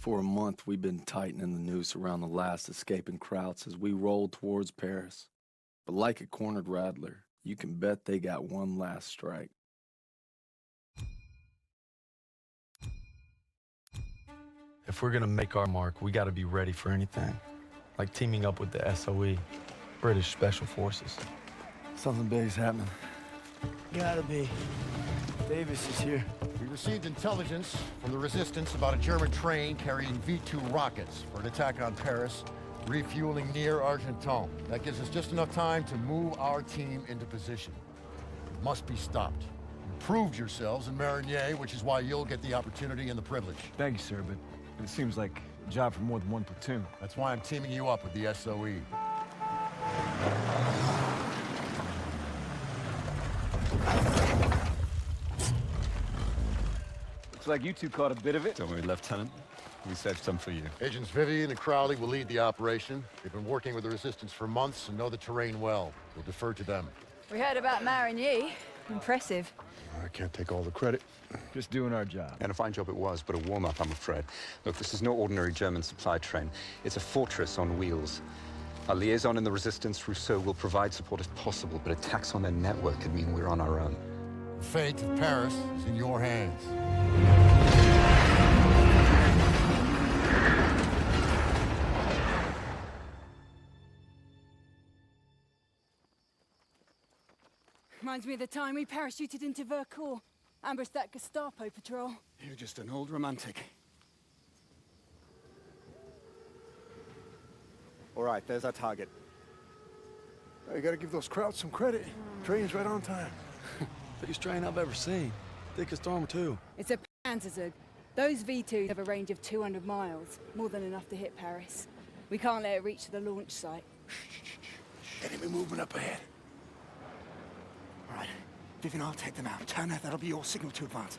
For a month, we've been tightening the noose around the last escaping Krauts as we roll towards Paris. But like a cornered rattler, you can bet they got one last strike. If we're gonna make our mark, we gotta be ready for anything. Like teaming up with the SOE, British Special Forces. Something big's happening. Gotta be. Davis is here. We received intelligence from the Resistance about a German train carrying V2 rockets for an attack on Paris, refueling near Argenton. That gives us just enough time to move our team into position. It must be stopped. You proved yourselves in Marigny, which is why you'll get the opportunity and the privilege. Thank you, sir, but it seems like a job for more than one platoon. That's why I'm teaming you up with the SOE. Looks like you two caught a bit of it. Don't worry, Lieutenant. We saved some for you. Agents Vivian and Crowley will lead the operation. They've been working with the Resistance for months and know the terrain well. We'll defer to them. We heard about Marigny. Impressive. I can't take all the credit. Just doing our job. And a fine job it was, but a warm-up, I'm afraid. Look, this is no ordinary German supply train. It's a fortress on wheels. Our liaison in the Resistance, Rousseau, will provide support if possible, but attacks on their network could mean we're on our own. The fate of Paris is in your hands. Reminds me of the time we parachuted into Vercors. Ambushed that Gestapo patrol. You're just an old romantic. All right, there's our target. You gotta give those Krauts some credit. Train's right on time. Biggest train I've ever seen. Thickest armor, too. It's a Panzerzug. Those V2s have a range of 200 miles. More than enough to hit Paris. We can't let it reach the launch site. Enemy movement up ahead. All right. Vivian, I'll take them out. Turner, that'll be your signal to advance.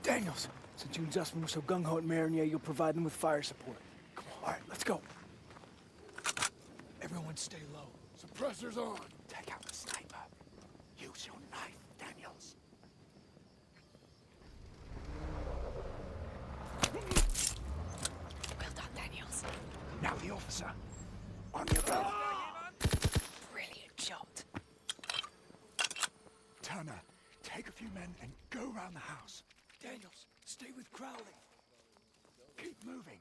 Daniels, since you and Zussman were so gung-ho at Marigny, you'll provide them with fire support. Come on, all right, let's go. Everyone stay low. Suppressors on. Take out the sniper. Use your knife, Daniels. Well done, Daniels. Now the officer. On your belt. Brilliant shot. Turner, take a few men and go around the house. Daniels, stay with Crowley. Keep moving.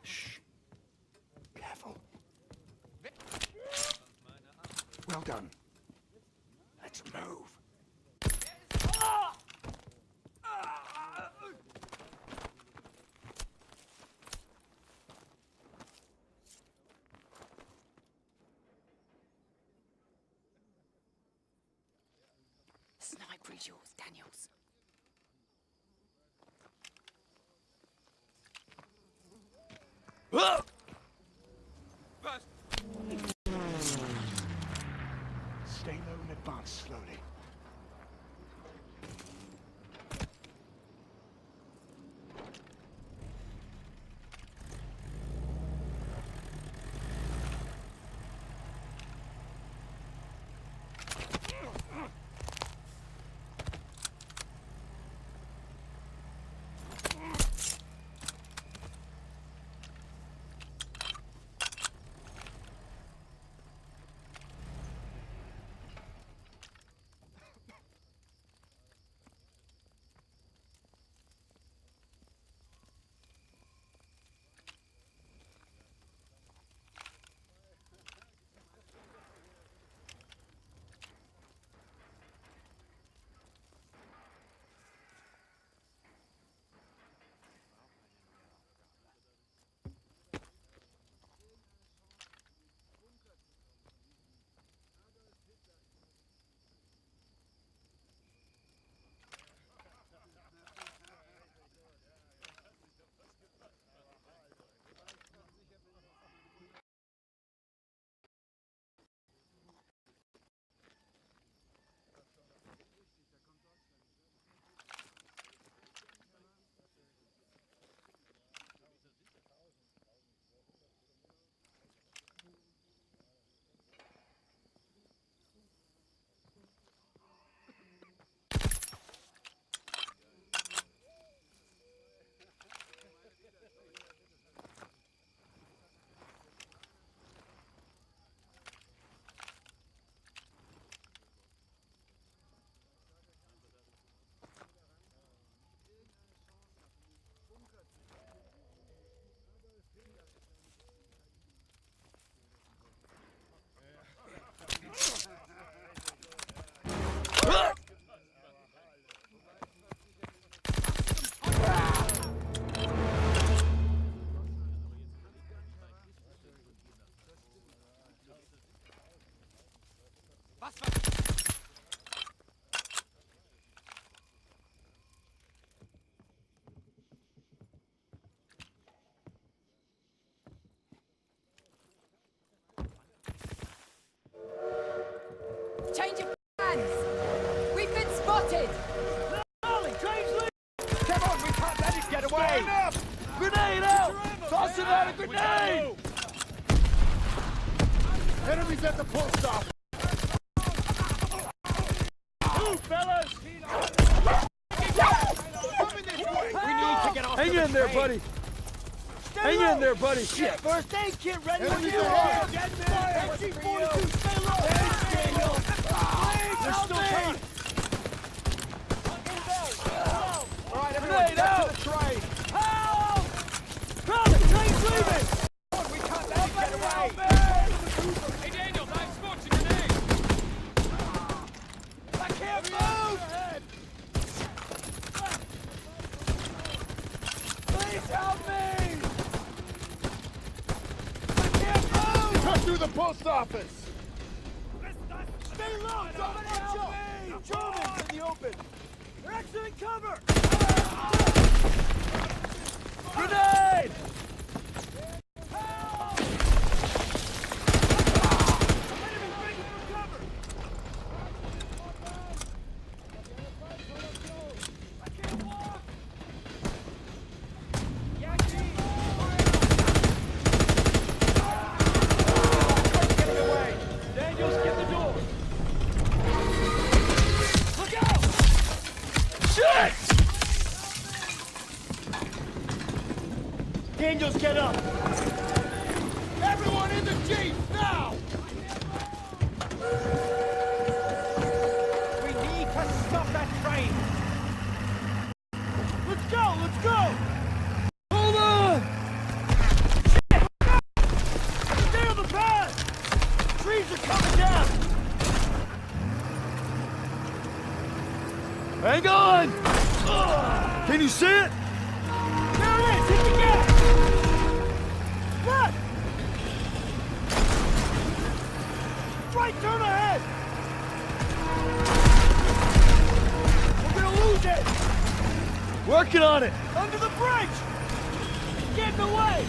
Shh. Careful. Well done. Let's move. Sniper is yours, Daniels. Stay low and advance slowly. Change of plans! We've been spotted! Charlie, train's leaving! Come on, we can't let him get away! Stand up! Grenade out! Toss it out a grenade! Enemies at the post office! Move, fellas! We need to get off Hang in there, buddy. Hang in there, buddy. Shit! First aid kit ready when Enemies you ahead. are! Get there! SC-42, stay low! Thanks, Daniel! We're still tight! All right, everyone, get to the train! Help! Crowley, train's leaving! We can't let him get away! Hey, Daniels, I've smoked a grenade! I can't move! Please help me! I can't move! Cut through the post office! Stay low! Somebody help me! Germans in the open! They're exiting cover! Grenade! Help! Enemy breaking for cover! I can't walk! Getting away! Daniels, get the door! Look out! Shit! Daniels, get up! Everyone in the Jeep, now! We need to stop that train! Let's go, let's go! Hold on! Shit! Stay on the path! Trees are coming down! Hang on. Can you see it? There it is! Hit the gas! Left! Right turn ahead! We're gonna lose it! Working on it. Under the bridge! Get in the way!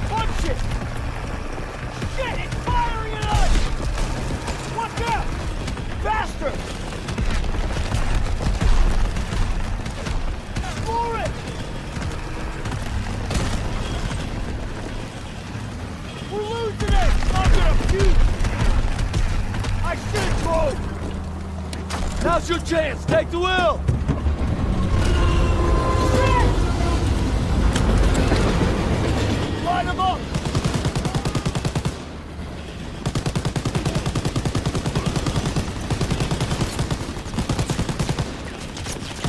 Punch it! Shit! It's firing at us! Watch out! Faster! For it! We're losing it! I'm gonna puke! I should have drove! Now's your chance. Take the wheel. Shit! Line them up!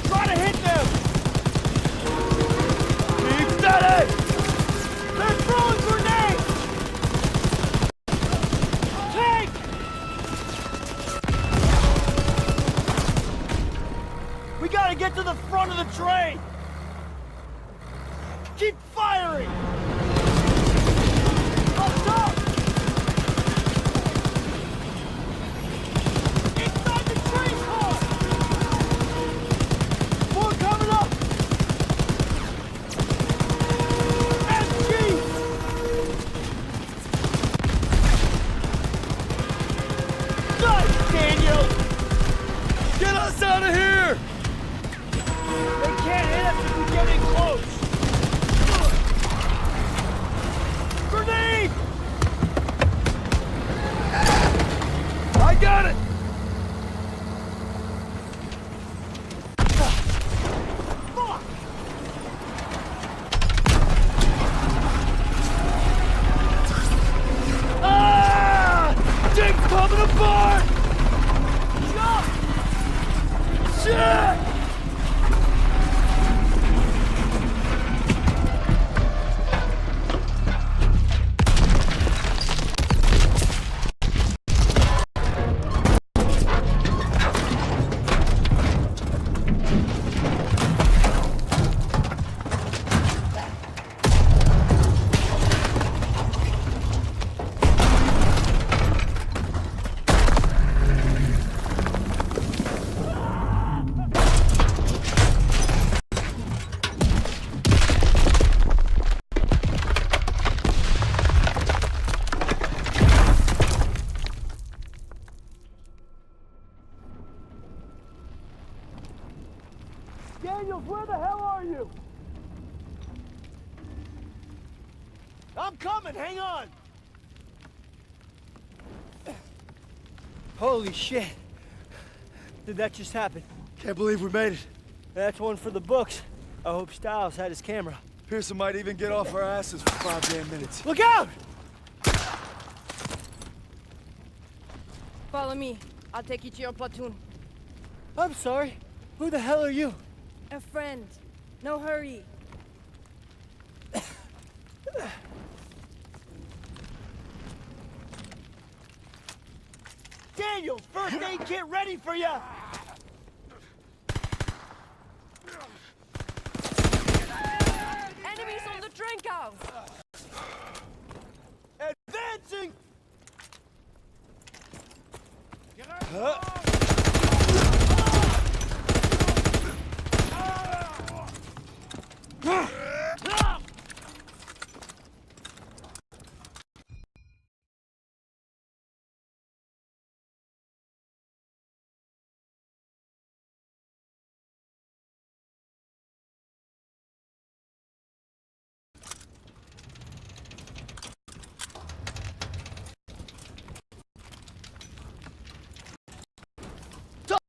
Try to hit them! Keep steady. They're throwing grenades! Tank! We gotta get to the front of the train! Keep firing! Up top! Inside the train car! More coming up! SG! Nice, Daniel! Get us out of here. They can't hit us if we get in close! Grenade! Daniels, where the hell are you? I'm coming, hang on! Holy shit. Did that just happen? Can't believe we made it. That's one for the books. I hope Styles had his camera. Pearson might even get off our asses for 5 damn minutes. Look out! Follow me. I'll take you to your platoon. I'm sorry. Who the hell are you? A friend. No hurry. Daniels, first aid kit ready for ya! Enemies on the drink house! Advancing!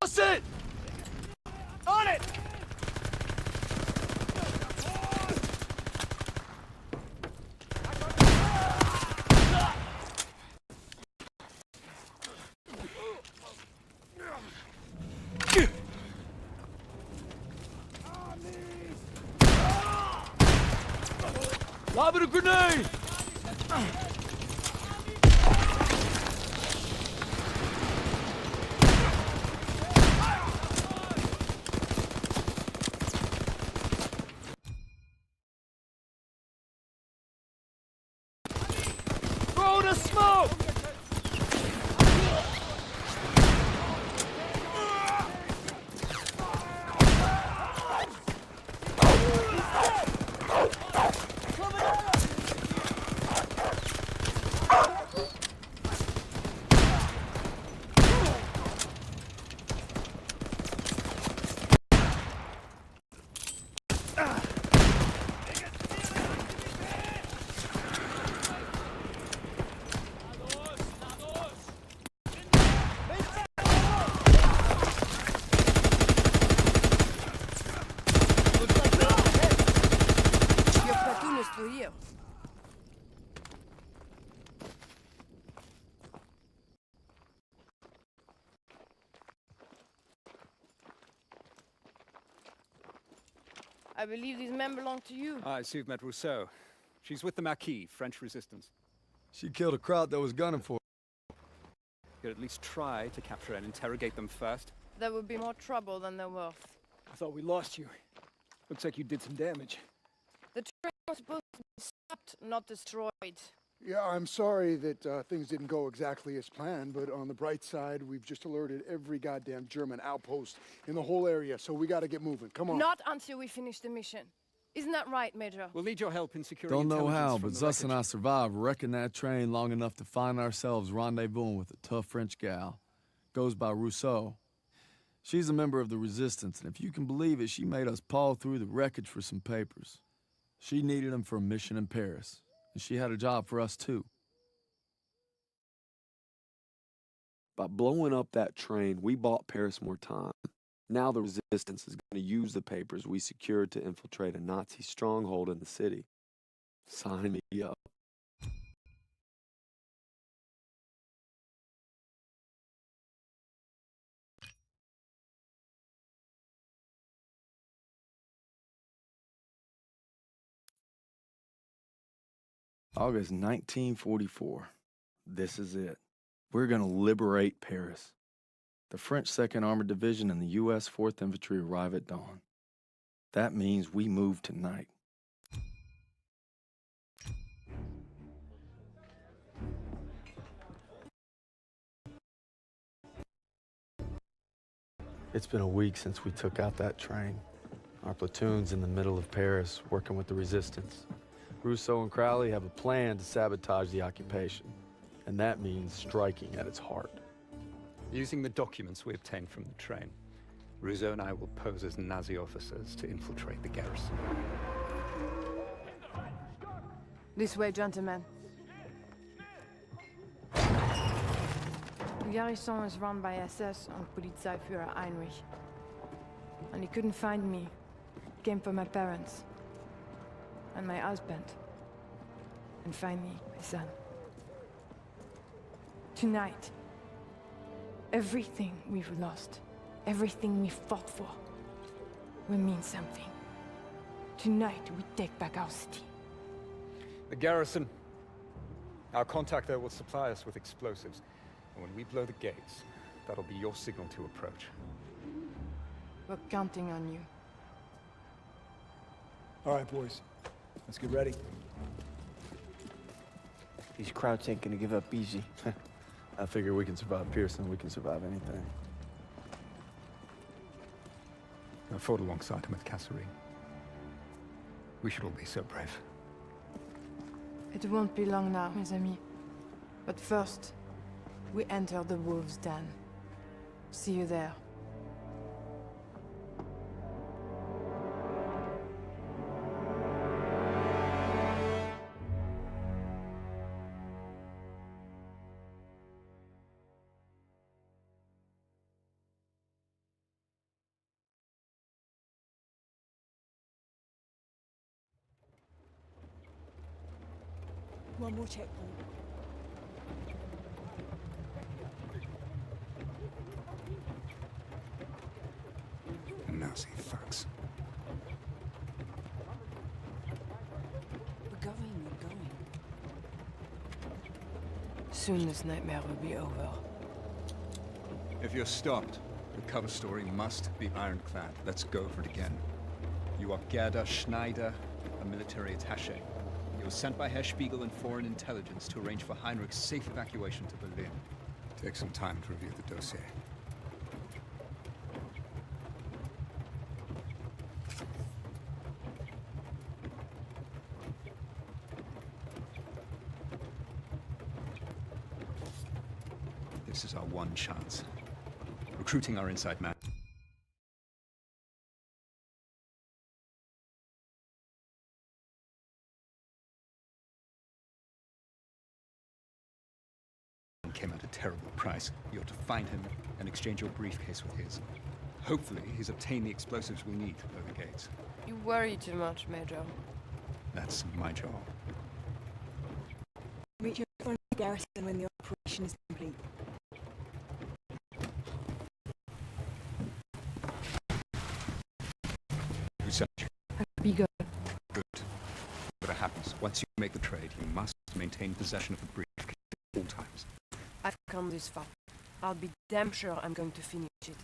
Toss it! On it! Lob it a grenade! Throw the smoke! Your platoon is through here. I believe these men belong to you. I see you've met Rousseau. She's with the Marquis, French resistance. She killed a crowd that was gunning for her. You could at least try to capture and interrogate them first. There would be more trouble than they're worth. I thought we lost you. Looks like you did some damage. The train was supposed to be stopped, not destroyed. Yeah, I'm sorry that things didn't go exactly as planned, but on the bright side, we've just alerted every goddamn German outpost in the whole area, so we gotta get moving. Come on. Not until we finish the mission. Isn't that right, Major? We'll need your help in securing Don't know intelligence how, from but the Zus and I wreckage. survived wrecking that train long enough to find ourselves rendezvousing with a tough French gal. Goes by Rousseau. She's a member of the Resistance, and if you can believe it, she made us paw through the wreckage for some papers. She needed them for a mission in Paris, and she had a job for us too. By blowing up that train, we bought Paris more time. Now the Resistance is going to use the papers we secured to infiltrate a Nazi stronghold in the city. Sign me up. August 1944. This is it. We're going to liberate Paris. The French 2nd Armored Division and the U.S. 4th Infantry arrive at dawn. That means we move tonight. It's been a week since we took out that train. Our platoon's in the middle of Paris, working with the Resistance. Rousseau and Crowley have a plan to sabotage the occupation, and that means striking at its heart. Using the documents we obtained from the train, Rousseau and I will pose as Nazi officers to infiltrate the garrison. This way, gentlemen. The garrison is run by SS and Polizeiführer Heinrich. And he couldn't find me. He came for my parents. And my husband. And finally, my son. Tonight, everything we've lost, everything we fought for, will mean something. Tonight, we take back our city. The garrison. Our contact there will supply us with explosives. And when we blow the gates, that'll be your signal to approach. We're counting on you. All right, boys. Let's get ready. These crowds ain't gonna give up easy. I figure we can survive Pearson, we can survive anything. I fought alongside him at Kasserine. We should all be so brave. It won't be long now, mes amis. But first, we enter the wolves' den. See you there. One more checkpoint. Nazi thugs. We're going. Soon this nightmare will be over. If you're stopped, the cover story must be ironclad. Let's go for it again. You are Gerda Schneider, a military attaché. You were sent by Herr Spiegel and Foreign Intelligence to arrange for Heinrich's safe evacuation to Berlin. Take some time to review the dossier. This is our one chance. Recruiting our inside man. Came at a terrible price. You're to find him and exchange your briefcase with his. Hopefully, he's obtained the explosives we need to blow the gates. You worry too much, Major. That's my job. Reach your front of the garrison when the operation is complete. Research. Be good. Good. Whatever happens, once you make the trade, you must maintain possession of the briefcase at all times. I've come this far. I'll be damn sure I'm going to finish it.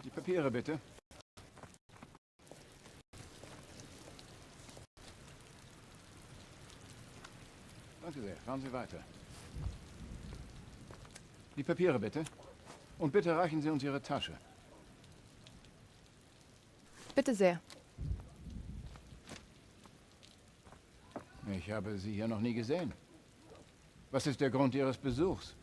Die Papiere bitte. Danke sehr. Fahren Sie weiter. Die Papiere bitte. Und bitte reichen Sie uns Ihre Tasche. Bitte sehr. Ich habe Sie hier noch nie gesehen. Was ist der Grund Ihres Besuchs?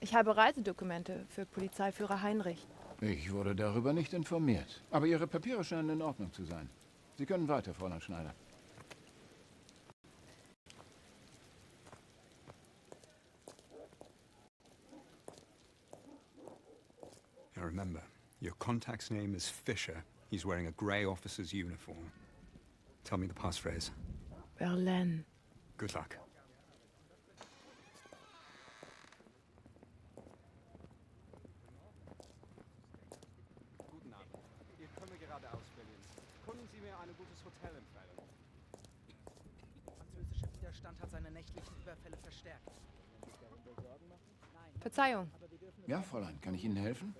Ich habe Reisedokumente für Polizeiführer Heinrich. Ich wurde darüber nicht informiert. Aber Ihre Papiere scheinen in Ordnung zu sein. Sie können weiter, Fräulein Schneider. Now remember, your contact's name is Fisher. He's wearing a grey officer's uniform. Tell me the passphrase. Berlin. Good luck. Guten Abend. Ich komme gerade aus Berlin. Können Sie mir ein gutes Hotel empfehlen? Der französische Widerstand hat seine nächtlichen Überfälle verstärkt. Verzeihung. Ja, Fräulein, kann ich Ihnen helfen?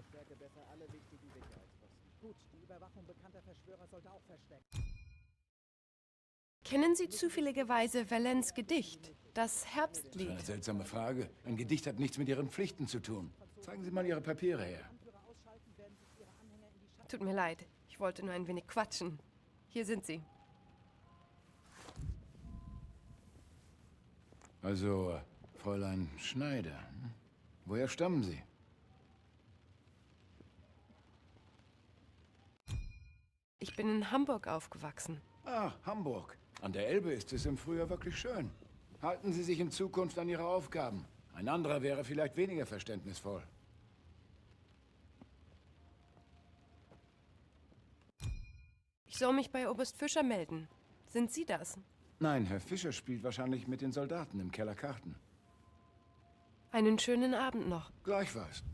Gut, die Überwachung bekannter Verschwörer sollte auch verstärkt. Kennen Sie zufälligerweise Valens Gedicht, das Das ist Herbstlied? eine seltsame Frage. Ein Gedicht hat nichts mit Ihren Pflichten zu tun. Zeigen Sie mal Ihre Papiere her. Tut mir leid, ich wollte nur ein wenig quatschen. Hier sind sie. Also, Fräulein Schneider. Hm? Woher stammen Sie? Ich bin in Hamburg aufgewachsen. Ah, Hamburg. An der Elbe ist es im Frühjahr wirklich schön. Halten Sie sich in Zukunft an Ihre Aufgaben. Ein anderer wäre vielleicht weniger verständnisvoll. Ich soll mich bei Oberst Fischer melden. Sind Sie das? Nein, Herr Fischer spielt wahrscheinlich mit den Soldaten im Keller Karten. Einen schönen Abend noch. Gleichfalls.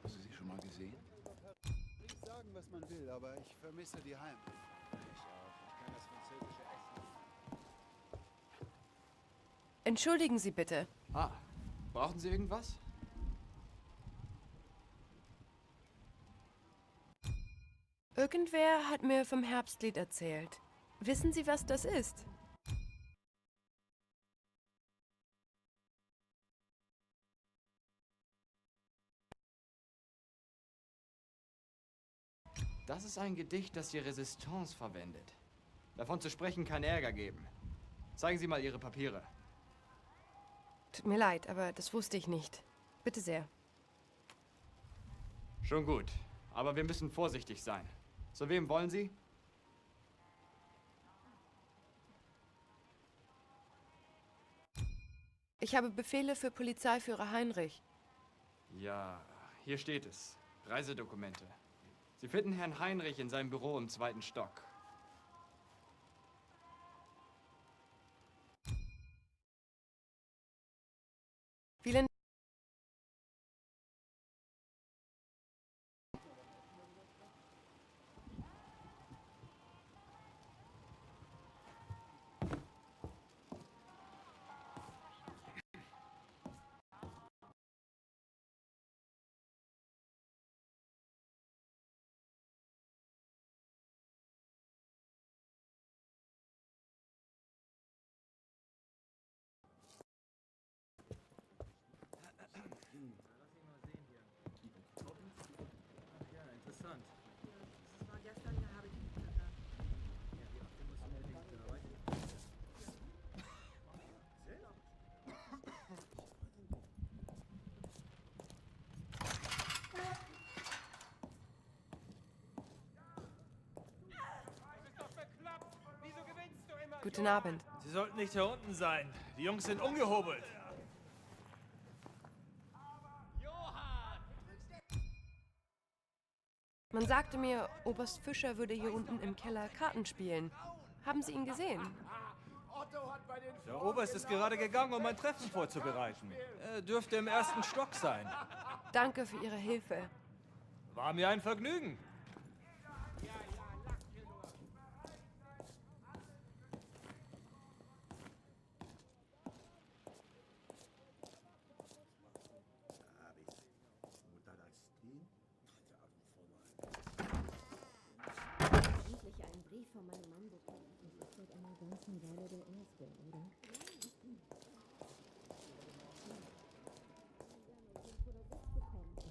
Hast du sie schon mal gesehen? Nicht sagen, was man will, aber ich vermisse die Heimat. Ich auch. Ich kann das französische Essen. Entschuldigen Sie bitte. Ah, brauchen Sie irgendwas? Irgendwer hat mir vom Herbstlied erzählt. Wissen Sie, was das ist? Das ist ein Gedicht, das die Resistance verwendet. Davon zu sprechen kann Ärger geben. Zeigen Sie mal Ihre Papiere. Tut mir leid, aber das wusste ich nicht. Bitte sehr. Schon gut, aber wir müssen vorsichtig sein. Zu wem wollen Sie? Ich habe Befehle für Polizeiführer Heinrich. Ja, hier steht es. Reisedokumente. Sie finden Herrn Heinrich in seinem Büro im 2. Stock. Vielen Guten Abend. Sie sollten nicht hier unten sein. Die Jungs sind ungehobelt. Man sagte mir, Oberst Fischer würde hier unten im Keller Karten spielen. Haben Sie ihn gesehen? Der Oberst ist gerade gegangen, um ein Treffen vorzubereiten. Er dürfte im 1. Stock sein. Danke für Ihre Hilfe. War mir ein Vergnügen. Von meinem Mann bekommen. Das ist seit einer ganzen Weile der erste, oder?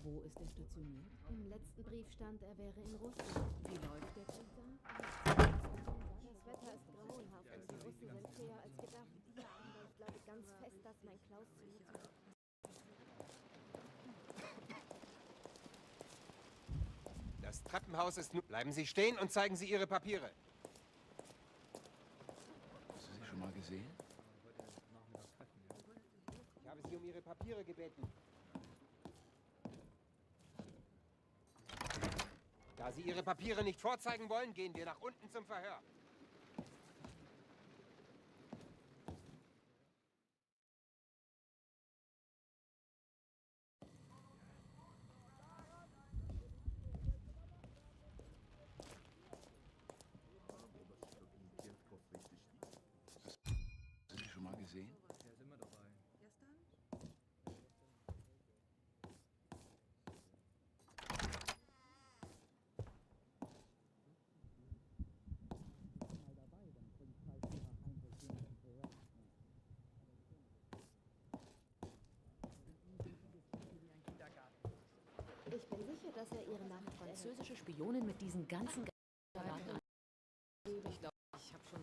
Wo ist er stationiert? Im letzten Brief stand, er wäre in Russland. Wie läuft der Krieg da? Das Wetter ist grauenhaft und die Russen sind zäher als gedacht. Aber ich glaube ganz fest, dass mein Klaus zu mir zurück. Das Treppenhaus ist nur... Bleiben Sie stehen und zeigen Sie Ihre Papiere. Hast du sie schon mal gesehen? Ich habe Sie um Ihre Papiere gebeten. Da Sie Ihre Papiere nicht vorzeigen wollen, gehen wir nach unten zum Verhör. Hast du sie schon mal gesehen? Ja, sind wir dabei. Ich bin sicher, dass er ihre Nachricht französische Spionin mit diesen ganzen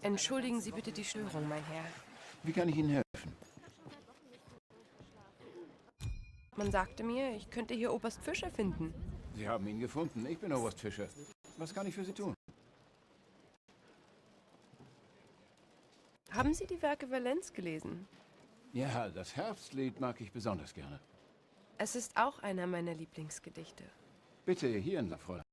Entschuldigen Sie bitte die Störung, mein Herr. Wie kann ich Ihnen helfen? Man sagte mir, ich könnte hier Oberst Fischer finden. Sie haben ihn gefunden. Ich bin Oberst Fischer. Was kann ich für Sie tun? Haben Sie die Werke Valenz gelesen? Ja, das Herbstlied mag ich besonders gerne. Es ist auch einer meiner Lieblingsgedichte. Bitte, hier entlang, Fräulein.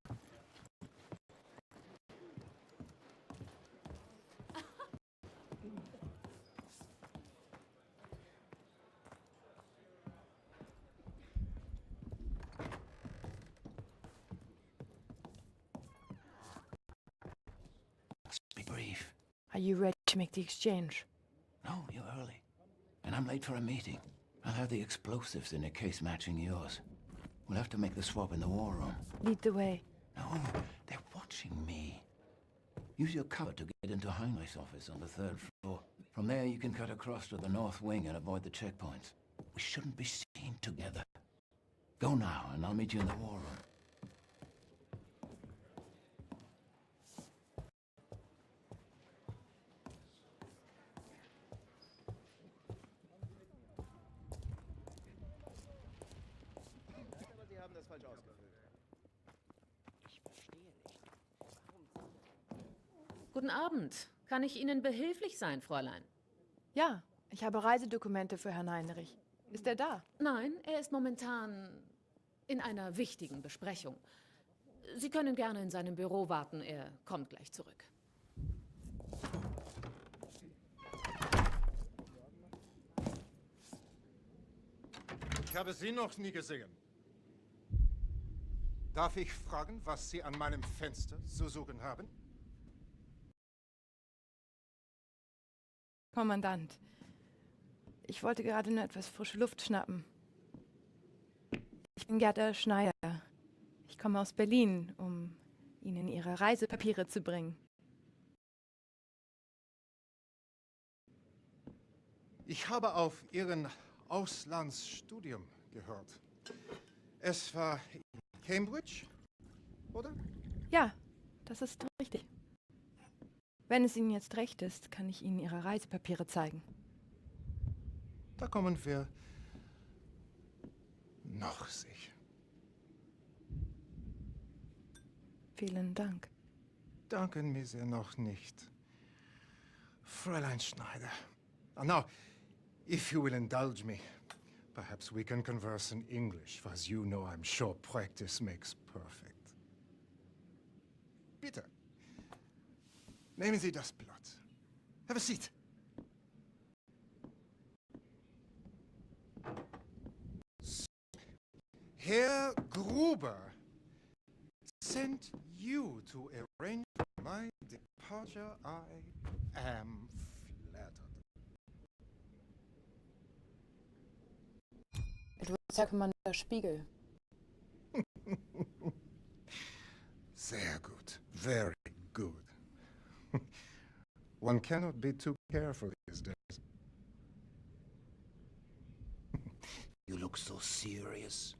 Be brief. Are you ready to make the exchange? No, you're early. And I'm late for a meeting. I'll have the explosives in a case matching yours. We'll have to make the swap in the war room. Lead the way. No, they're watching me. Use your cover to get into Heinrich's office on the 3rd floor. From there, you can cut across to the north wing and avoid the checkpoints. We shouldn't be seen together. Go now, and I'll meet you in the war room. Sie haben das falsch ausgefüllt. Ich verstehe nicht. Guten Abend. Kann ich Ihnen behilflich sein, Fräulein? Ja, ich habe Reisedokumente für Herrn Heinrich. Ist er da? Nein, er ist momentan in einer wichtigen Besprechung. Sie können gerne in seinem Büro warten, er kommt gleich zurück. Ich habe Sie noch nie gesehen. Darf ich fragen, was Sie an meinem Fenster zu suchen haben? Kommandant, ich wollte gerade nur etwas frische Luft schnappen. Ich bin Gerda Schneider. Ich komme aus Berlin, um Ihnen Ihre Reisepapiere zu bringen. Ich habe auf Ihren Auslandsstudium gehört. Es war in Cambridge, oder? Ja, das ist richtig. Wenn es Ihnen jetzt recht ist, kann ich Ihnen Ihre Reisepapiere zeigen. Da kommen wir noch sicher. Vielen Dank. Danken mir sehr noch nicht. Fräulein Schneider. Now, if you will indulge me, perhaps we can converse in English, for as you know, I'm sure practice makes perfect. Bitte. Nehmen Sie das Blatt. Have a seat. So, Herr Gruber sent you to arrange my departure. I am flattered. Herr Kommandeur Spiegel. Sehr gut. Very good. One cannot be too careful these days. You look so serious.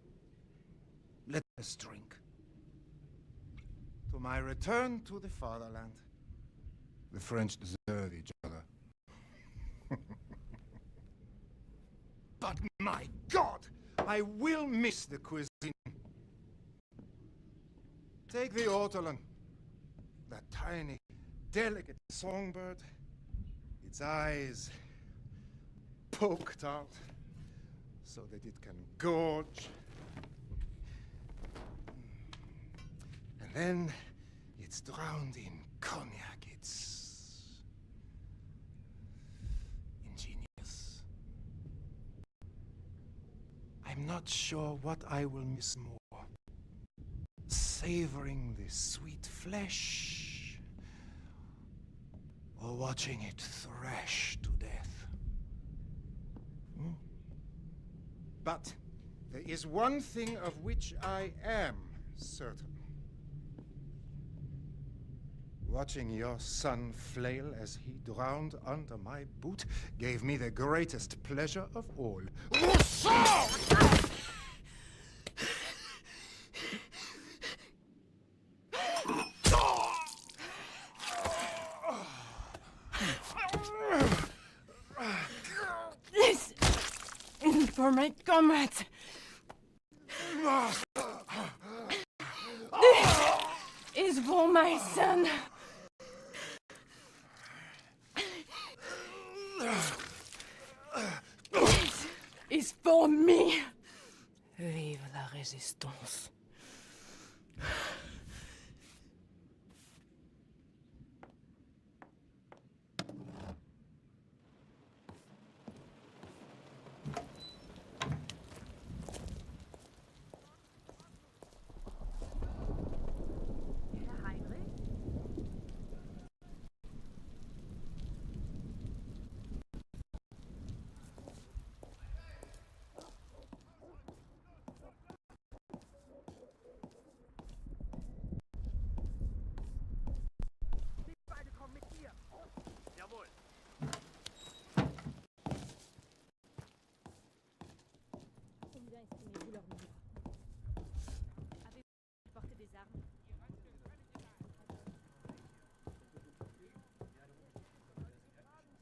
Let us drink. To my return to the fatherland. The French deserve each other. But my God, I will miss the cuisine. Take the ortolan, that tiny, delicate songbird, its eyes poked out so that it can gorge. And then it's drowned in cognac. It's ingenious. I'm not sure what I will miss more. Savoring the sweet flesh, or watching it thrash to death. But there is one thing of which I am certain. Watching your son flail as he drowned under my boot gave me the greatest pleasure of all. Rousseau! for my comrades. This is for my son. This is for me. Vive la résistance.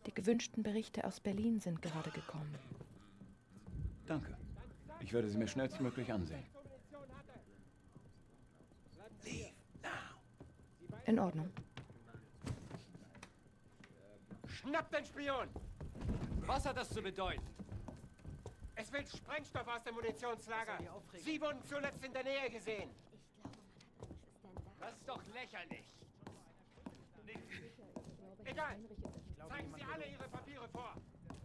Die gewünschten Berichte aus Berlin sind gerade gekommen. Danke. Ich werde sie mir schnellstmöglich ansehen. Leave now. In Ordnung. Schnappt den Spion! Was hat das zu bedeuten? Es will Sprengstoff aus dem Munitionslager. Sie wurden zuletzt in der Nähe gesehen. Das ist doch lächerlich. Egal. Zeigen Sie alle Ihre Papiere vor.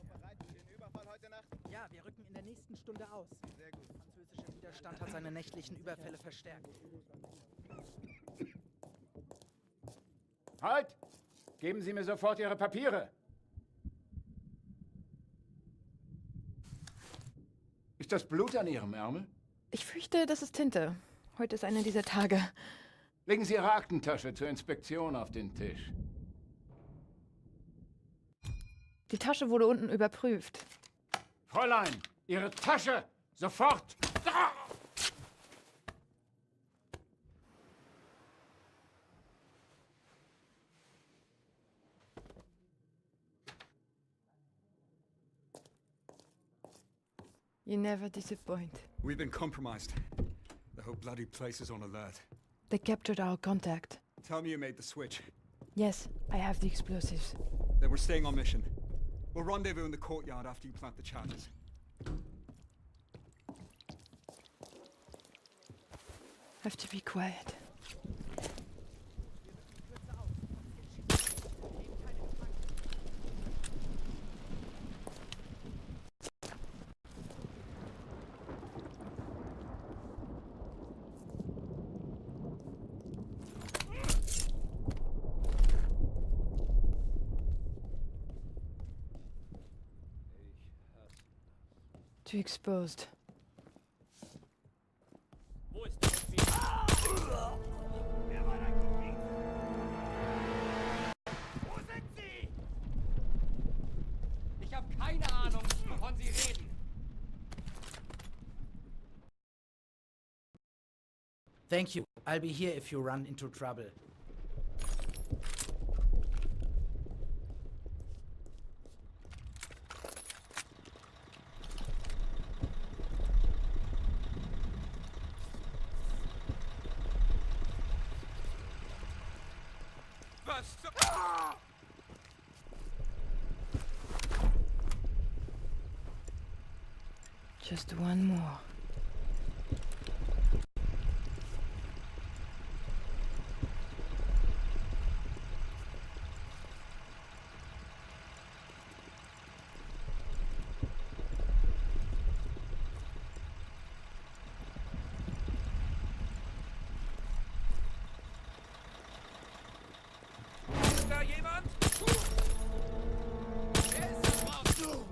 Bereit für den Überfall heute Nacht? Ja, wir rücken in der nächsten Stunde aus. Sehr gut. Der französische Widerstand hat seine nächtlichen Überfälle verstärkt. Halt! Geben Sie mir sofort Ihre Papiere. Ist das Blut an Ihrem Ärmel? Ich fürchte, das ist Tinte. Heute ist einer dieser Tage. Legen Sie Ihre Aktentasche zur Inspektion auf den Tisch. Die Tasche wurde unten überprüft. Fräulein, Ihre Tasche! Sofort! Ah! You never disappoint. We've been compromised. The whole bloody place is on alert. They captured our contact. Tell me you made the switch. Yes, I have the explosives. Then we're staying on mission. We'll rendezvous in the courtyard after you plant the charges. Have to be quiet. Too exposed. Wo ist der Wer war dein Kopie? Wo sind Sie? Ich habe keine Ahnung, wovon Sie reden. Thank you. I'll be here if you run into trouble. Just one more. Ist da jemand? Wer ist das? Brauchst du?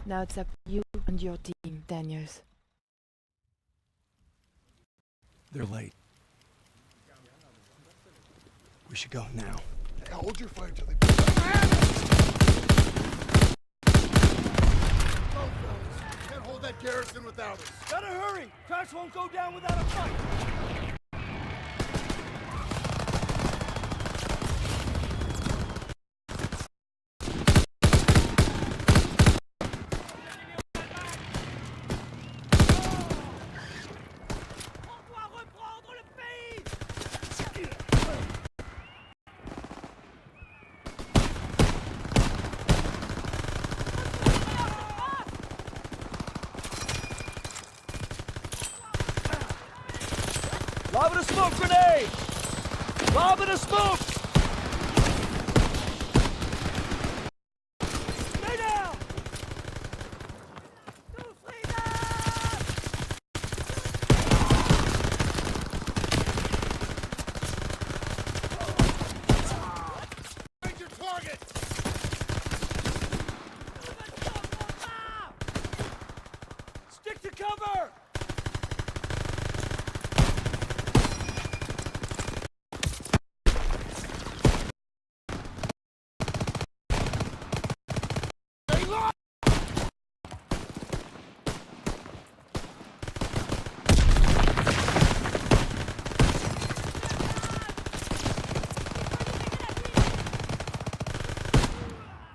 Now it's up to you and your team, Daniels. They're late. We should go now. Hey, hold your fire till they... Go, fellas. Can't hold that garrison without us. Gotta hurry! Trash won't go down without a fight! Lobbing a smoke grenade! Lobbing a smoke! Stay down! Find your target! Stick to cover!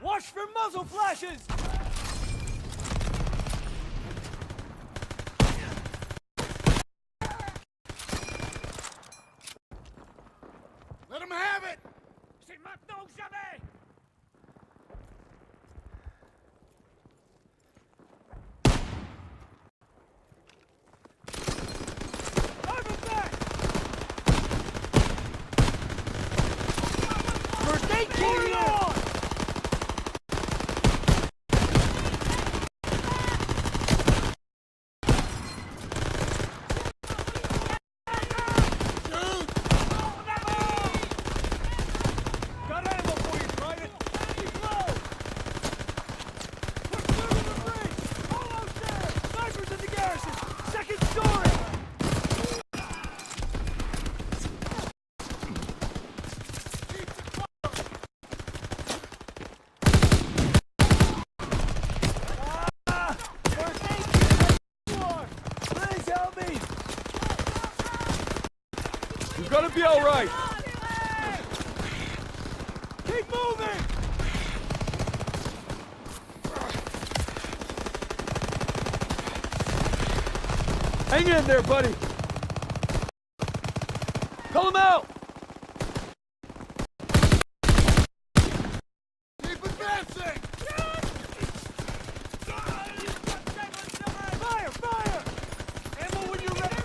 Watch for muzzle flashes! Let them have it! C'est maintenant ou jamais! First aid kit here! Got ammo for you, Private! Keep low! Push through to the bridge! Almost there! Snipers in the garrison! Second story! First aid kit! Please help me! You're gonna be all right. Keep moving! Hang in there, buddy. Pull him out. Keep advancing! Fire! Fire! Ammo when you're ready!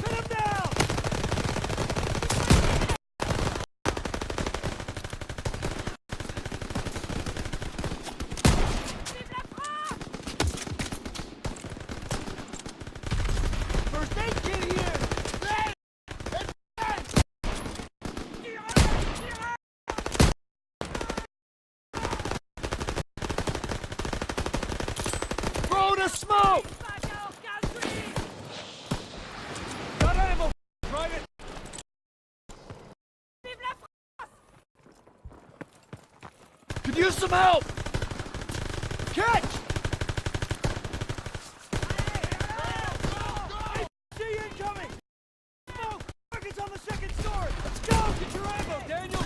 Pin him down! First aid kit here! Throw the smoke! Got ammo, Private! Could use some help. Catch! See incoming! Smoke! Target's on the second story! Let's go! Get your ammo, Daniel!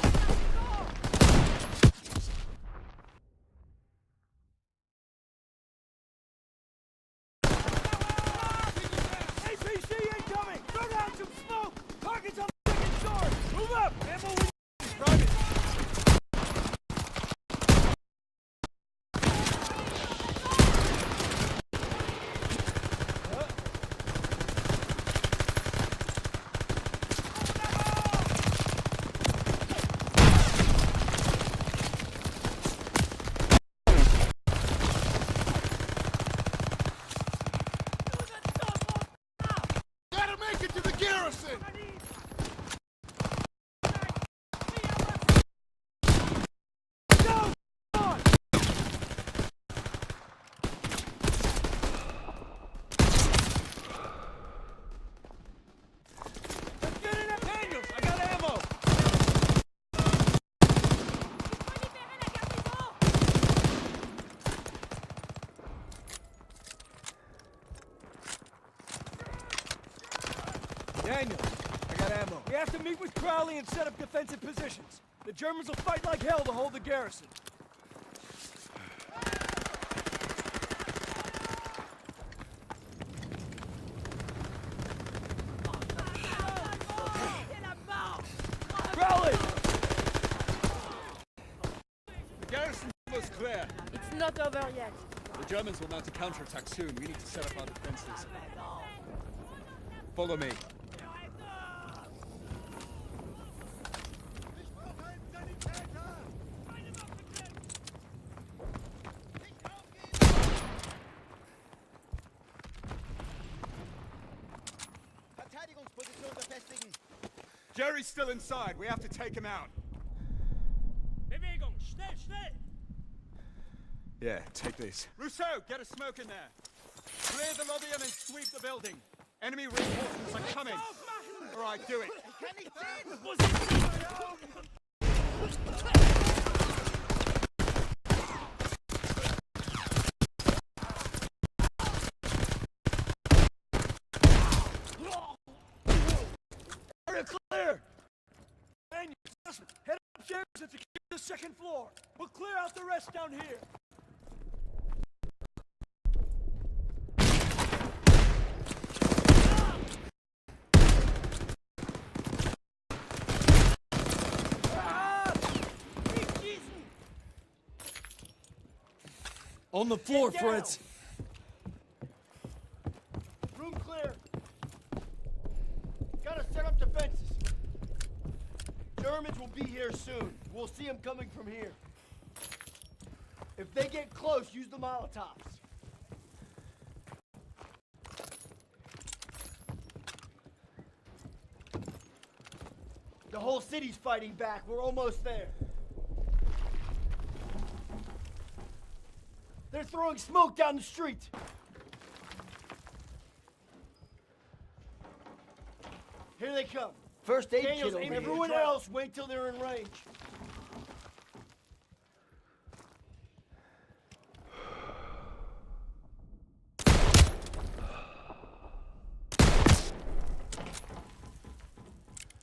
APC incoming! Throw down some smoke! Target's on the second story! Move up! Ammo when you... Private! Rally and set up defensive positions. The Germans will fight like hell to hold the garrison. Rally! The garrison's almost clear. It's not over yet. The Germans will mount a counterattack soon. We need to set up our defenses. Follow me. Jerry's still inside. We have to take him out. Bewegung! Schnell, schnell! Yeah, take this. Rousseau, get a smoke in there. Clear the lobby and then sweep the building. Enemy reinforcements are coming. All right, do it. Area clear! And head upstairs and secure the second floor. We'll clear out the rest down here. On the floor, Fritz. Room clear. Gotta set up defenses. Germans will be here soon. We'll see them coming from here. If they get close, use the Molotovs. The whole city's fighting back. We're almost there. They're throwing smoke down the street. Here they come. First aid kit. Everyone else, wait till they're in range.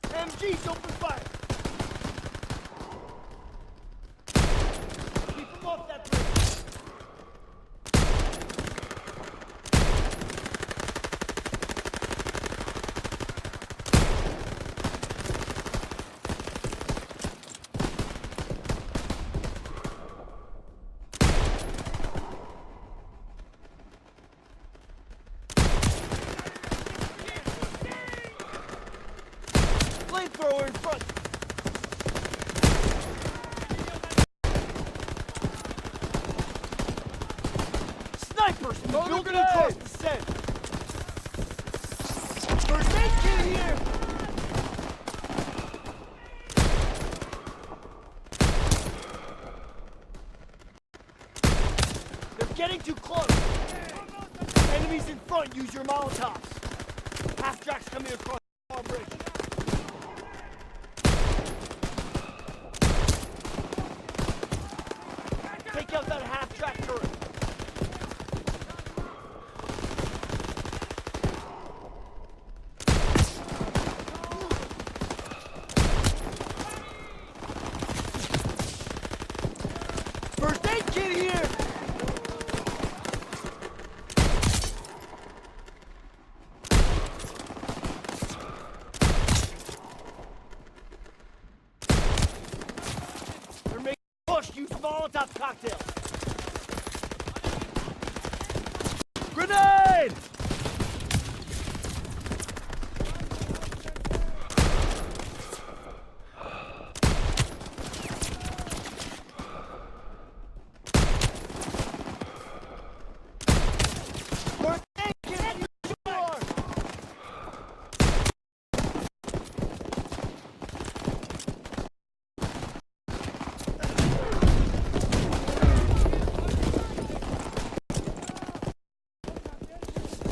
MGs, open fire. Keep them off that bridge. Flamethrower in front. Snipers from the building across the set. First aid kit here. They're getting too close. Enemies in front, use your Molotovs. Half-tracks coming across the bridge. Take out that half-track turret. First aid kit here! They're making a push. Use Molotov cocktails. Grenade!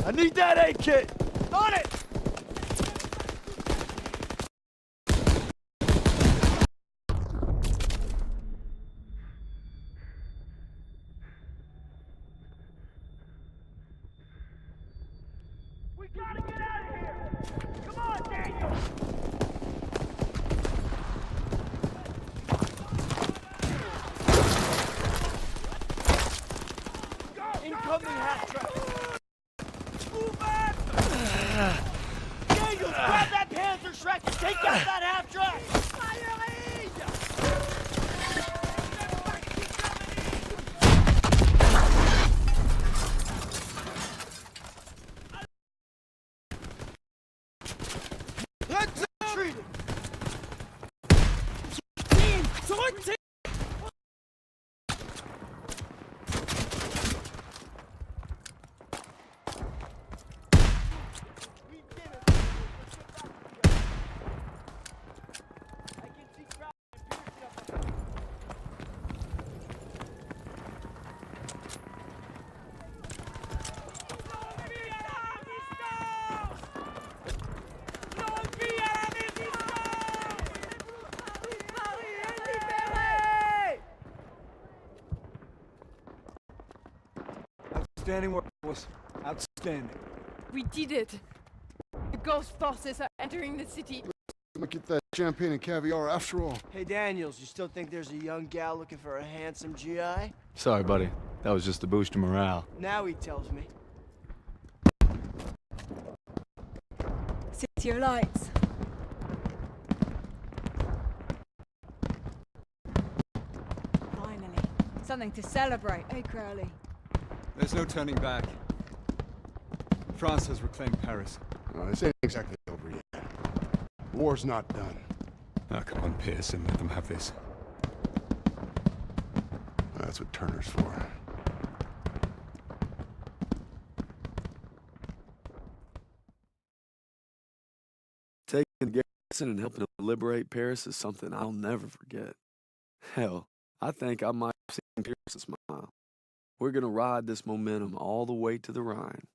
I need that aid kit! On it! We gotta get out of here! Come on, Daniel! half-track! Move back! Daniel, grab that Panzer Shrek and take out that half-track! Let's retreat! Zurückziehen! Outstanding work, boys. Outstanding. We did it. The ghost forces are entering the city. Look at that champagne and caviar after all. Hey, Daniels, you still think there's a young gal looking for a handsome GI? Sorry, buddy. That was just to boost your morale. Now he tells me. City of Lights. Finally. Something to celebrate, eh, Crowley? There's no turning back. France has reclaimed Paris. This ain't exactly over yet. War's not done. Oh, come on, Pearson. Let them have this. That's what Turner's for. Taking the garrison and helping to liberate Paris is something I'll never forget. Hell, I think I might have seen Pearson smile. We're gonna ride this momentum all the way to the Rhine.